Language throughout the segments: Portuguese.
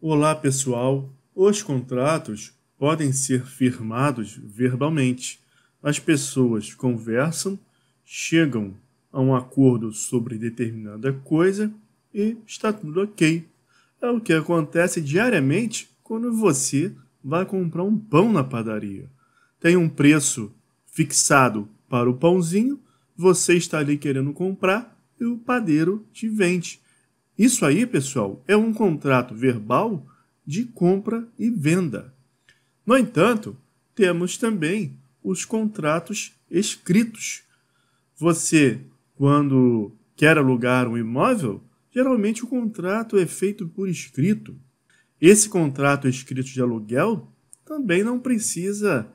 Olá, pessoal. Os contratos podem ser firmados verbalmente. As pessoas conversam, chegam a um acordo sobre determinada coisa e está tudo ok. É o que acontece diariamente quando você vai comprar um pão na padaria. Tem um preço fixado para o pãozinho, você está ali querendo comprar e o padeiro te vende. Isso aí, pessoal, é um contrato verbal de compra e venda. No entanto, temos também os contratos escritos. Você, quando quer alugar um imóvel, geralmente o contrato é feito por escrito. Esse contrato escrito de aluguel também não precisa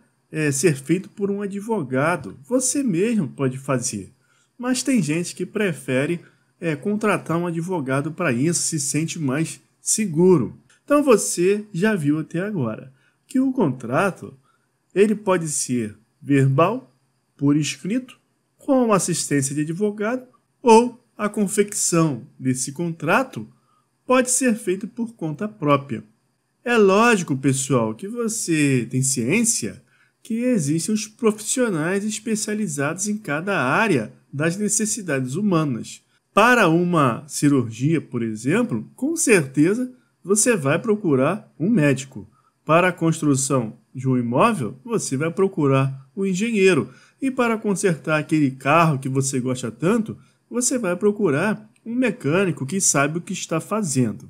ser feito por um advogado. Você mesmo pode fazer. Mas tem gente que prefere contratar um advogado para isso, se sente mais seguro. Então você já viu até agora que o contrato ele pode ser verbal, por escrito, com assistência de advogado, ou a confecção desse contrato pode ser feita por conta própria. É lógico, pessoal, que você tem ciência que existem os profissionais especializados em cada área das necessidades humanas. Para uma cirurgia, por exemplo, com certeza você vai procurar um médico. Para a construção de um imóvel, você vai procurar um engenheiro. E para consertar aquele carro que você gosta tanto, você vai procurar um mecânico que sabe o que está fazendo.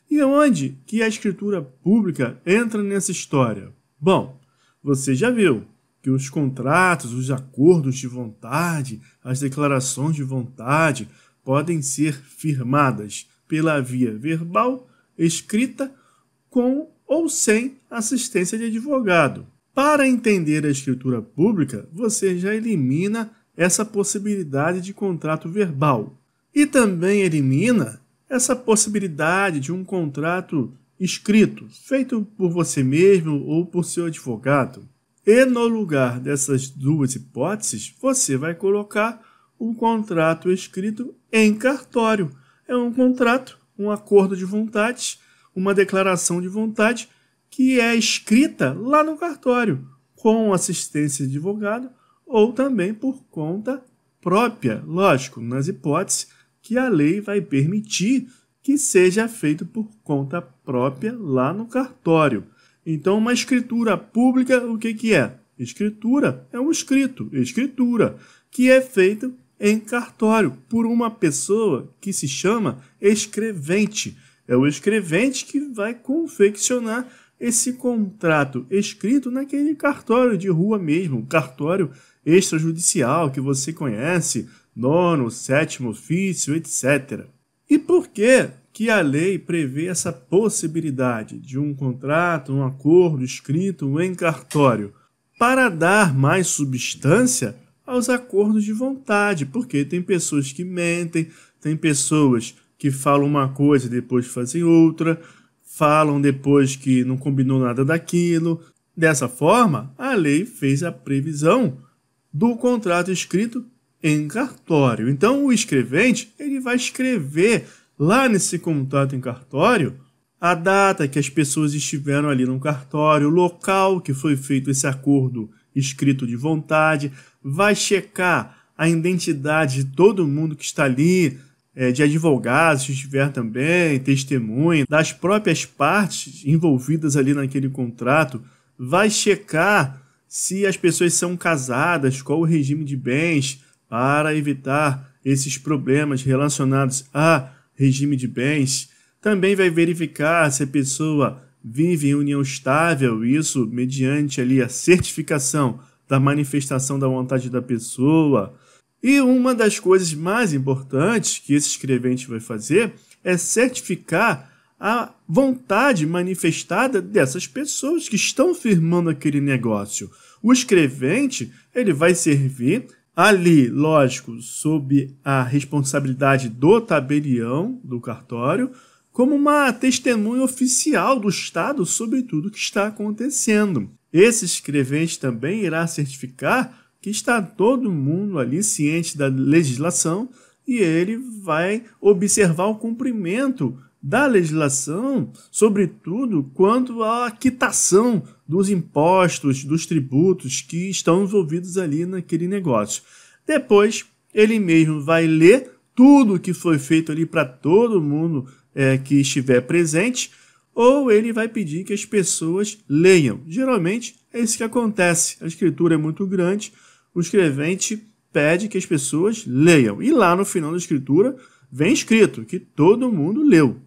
E onde que a escritura pública entra nessa história? Bom, você já viu que os contratos, os acordos de vontade, as declarações de vontade podem ser firmadas pela via verbal, escrita, com ou sem assistência de advogado. Para entender a escritura pública, você já elimina essa possibilidade de contrato verbal. E também elimina essa possibilidade de um contrato escrito, feito por você mesmo ou por seu advogado. E no lugar dessas duas hipóteses, você vai colocar um contrato escrito em cartório. É um contrato, um acordo de vontades, uma declaração de vontade que é escrita lá no cartório, com assistência de advogado ou também por conta própria, lógico, nas hipóteses que a lei vai permitir que seja feito por conta própria lá no cartório. Então, uma escritura pública, o que é? Escritura é um escrito, escritura, que é feito em cartório por uma pessoa que se chama escrevente. É o escrevente que vai confeccionar esse contrato escrito naquele cartório de rua mesmo, cartório extrajudicial que você conhece, nono, sétimo ofício, etc. E por que a lei prevê essa possibilidade de um contrato, um acordo escrito em cartório? Para dar mais substância aos acordos de vontade, porque tem pessoas que mentem, tem pessoas que falam uma coisa e depois fazem outra, falam depois que não combinou nada daquilo. Dessa forma, a lei fez a previsão do contrato escrito em cartório. Então, o escrevente ele vai escrever lá nesse contrato em cartório a data que as pessoas estiveram ali no cartório, o local que foi feito esse acordo escrito de vontade, vai checar a identidade de todo mundo que está ali, de advogados, se estiver também, testemunha, das próprias partes envolvidas ali naquele contrato, vai checar se as pessoas são casadas, qual o regime de bens, para evitar esses problemas relacionados a regime de bens. Também vai verificar se a pessoa vive em união estável, isso mediante ali a certificação da manifestação da vontade da pessoa. E uma das coisas mais importantes que esse escrevente vai fazer é certificar a vontade manifestada dessas pessoas que estão firmando aquele negócio. O escrevente ele vai servir ali, lógico, sob a responsabilidade do tabelião do cartório, como uma testemunha oficial do Estado sobre tudo que está acontecendo. Esse escrevente também irá certificar que está todo mundo ali ciente da legislação e ele vai observar o cumprimento da legislação, sobretudo quanto à quitação dos impostos, dos tributos que estão envolvidos ali naquele negócio. Depois, ele mesmo vai ler tudo o que foi feito ali para todo mundo que estiver presente, ou ele vai pedir que as pessoas leiam. Geralmente é isso que acontece. A escritura é muito grande, o escrevente pede que as pessoas leiam. E lá no final da escritura vem escrito que todo mundo leu.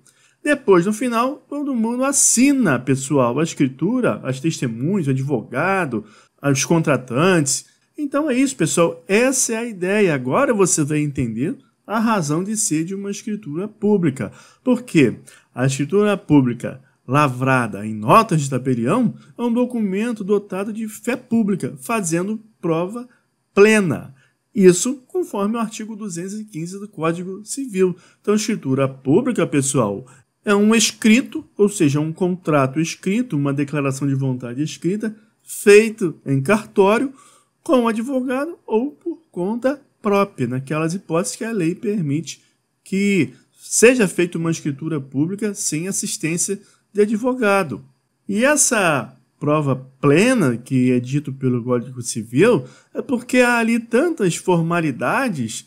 Depois, no final, todo mundo assina, pessoal, a escritura, as testemunhas, o advogado, os contratantes. Então é isso, pessoal. Essa é a ideia. Agora você vai entender a razão de ser de uma escritura pública. Por quê? A escritura pública, lavrada em notas de tabelião, é um documento dotado de fé pública, fazendo prova plena. Isso conforme o artigo 215 do Código Civil. Então, escritura pública, pessoal, é um escrito, ou seja, um contrato escrito, uma declaração de vontade escrita, feito em cartório com o advogado ou por conta própria, naquelas hipóteses que a lei permite que seja feita uma escritura pública sem assistência de advogado. E essa prova plena, que é dito pelo Código Civil, é porque há ali tantas formalidades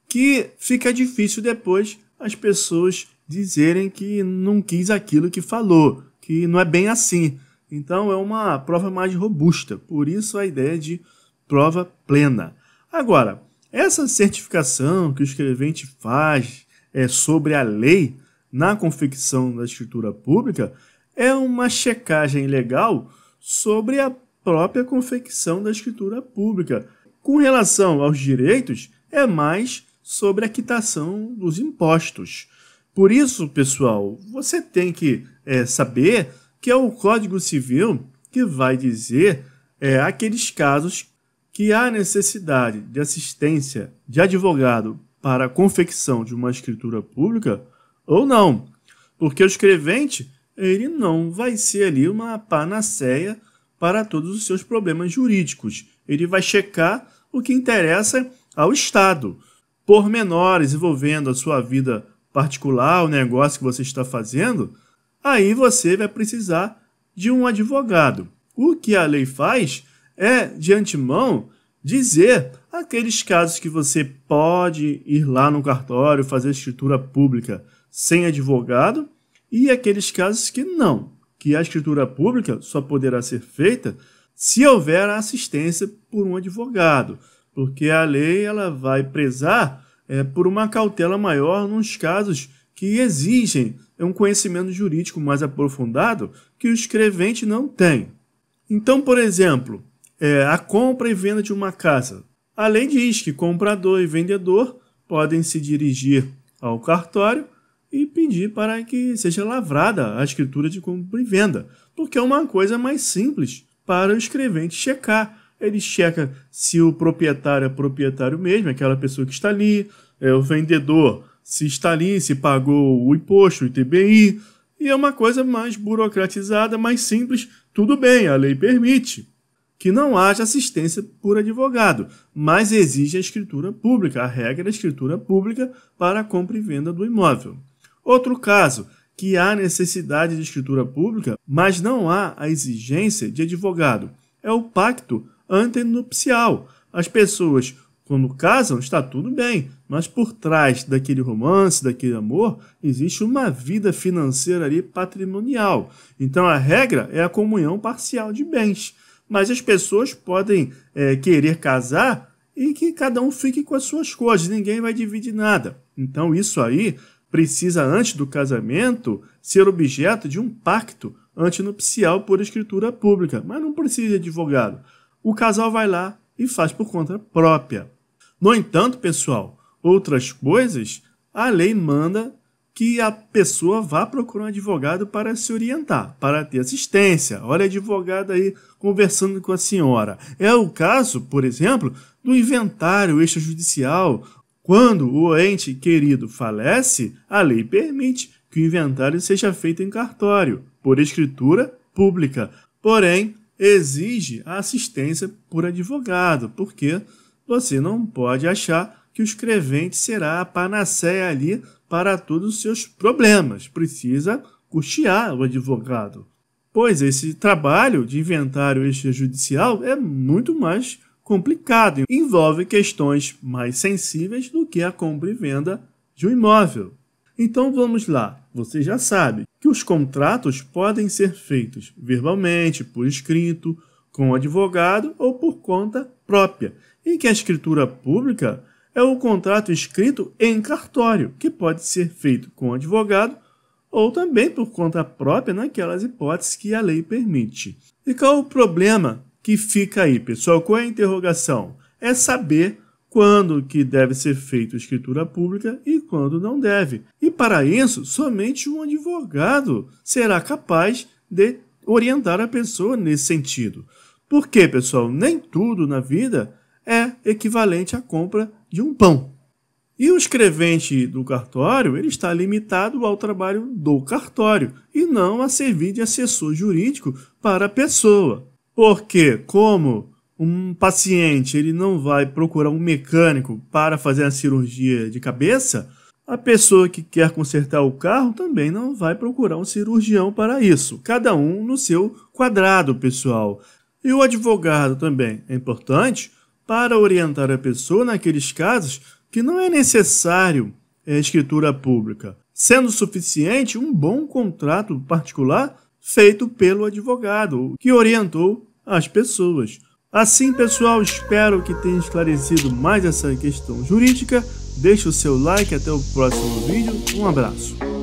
que fica difícil depois as pessoas dizerem que não quis aquilo que falou, que não é bem assim. Então é uma prova mais robusta, por isso a ideia de prova plena. Agora, essa certificação que o escrevente faz sobre a lei na confecção da escritura pública é uma checagem legal sobre a própria confecção da escritura pública. Com relação aos direitos, é mais sobre a quitação dos impostos. Por isso, pessoal, você tem que saber que é o Código Civil que vai dizer aqueles casos que há necessidade de assistência de advogado para a confecção de uma escritura pública ou não. Porque o escrevente ele não vai ser ali uma panaceia para todos os seus problemas jurídicos. Ele vai checar o que interessa ao Estado. Pormenores envolvendo a sua vida particular, o negócio que você está fazendo, aí você vai precisar de um advogado. O que a lei faz é, de antemão, dizer aqueles casos que você pode ir lá no cartório fazer escritura pública sem advogado e aqueles casos que não, que a escritura pública só poderá ser feita se houver assistência por um advogado, porque a lei ela vai prezar por uma cautela maior nos casos que exigem um conhecimento jurídico mais aprofundado que o escrevente não tem. Então, por exemplo, a compra e venda de uma casa. A lei diz que comprador e vendedor podem se dirigir ao cartório e pedir para que seja lavrada a escritura de compra e venda, porque é uma coisa mais simples para o escrevente checar. Ele checa se o proprietário é proprietário mesmo, aquela pessoa que está ali, o vendedor se está ali, se pagou o imposto, o ITBI, e é uma coisa mais burocratizada, mais simples. Tudo bem, a lei permite que não haja assistência por advogado, mas exige a escritura pública, a regra da escritura pública para a compra e venda do imóvel. Outro caso, que há necessidade de escritura pública, mas não há a exigência de advogado, é o pacto antenupcial. As pessoas, quando casam, está tudo bem, mas por trás daquele romance, daquele amor, existe uma vida financeira ali patrimonial. Então a regra é a comunhão parcial de bens. Mas as pessoas podem querer casar e que cada um fique com as suas coisas, ninguém vai dividir nada. Então isso aí precisa, antes do casamento, ser objeto de um pacto antenupcial por escritura pública, mas não precisa de advogado. O casal vai lá e faz por conta própria. No entanto, pessoal, outras coisas, a lei manda que a pessoa vá procurar um advogado para se orientar, para ter assistência. Olha a advogada aí conversando com a senhora. É o caso, por exemplo, do inventário extrajudicial. Quando o ente querido falece, a lei permite que o inventário seja feito em cartório, por escritura pública. Porém, exige a assistência por advogado, porque você não pode achar que o escrevente será a panaceia ali para todos os seus problemas, precisa custear o advogado, pois esse trabalho de inventário extrajudicial é muito mais complicado, envolve questões mais sensíveis do que a compra e venda de um imóvel. Então vamos lá, você já sabe que os contratos podem ser feitos verbalmente, por escrito, com o advogado ou por conta própria, e que a escritura pública é o contrato escrito em cartório, que pode ser feito com o advogado ou também por conta própria naquelas hipóteses que a lei permite. E qual o problema que fica aí, pessoal? Qual é a interrogação? É saber quando que deve ser feita a escritura pública e quando não deve. E para isso, somente um advogado será capaz de orientar a pessoa nesse sentido. Porque, pessoal, nem tudo na vida é equivalente à compra de um pão. E o escrevente do cartório ele está limitado ao trabalho do cartório e não a servir de assessor jurídico para a pessoa. Porque, como um paciente ele não vai procurar um mecânico para fazer a cirurgia de cabeça, a pessoa que quer consertar o carro também não vai procurar um cirurgião para isso. Cada um no seu quadrado, pessoal. E o advogado também é importante para orientar a pessoa naqueles casos que não é necessário escritura pública, sendo suficiente um bom contrato particular feito pelo advogado, que orientou as pessoas. Assim, pessoal, espero que tenha esclarecido mais essa questão jurídica. Deixe o seu like, até o próximo vídeo. Um abraço.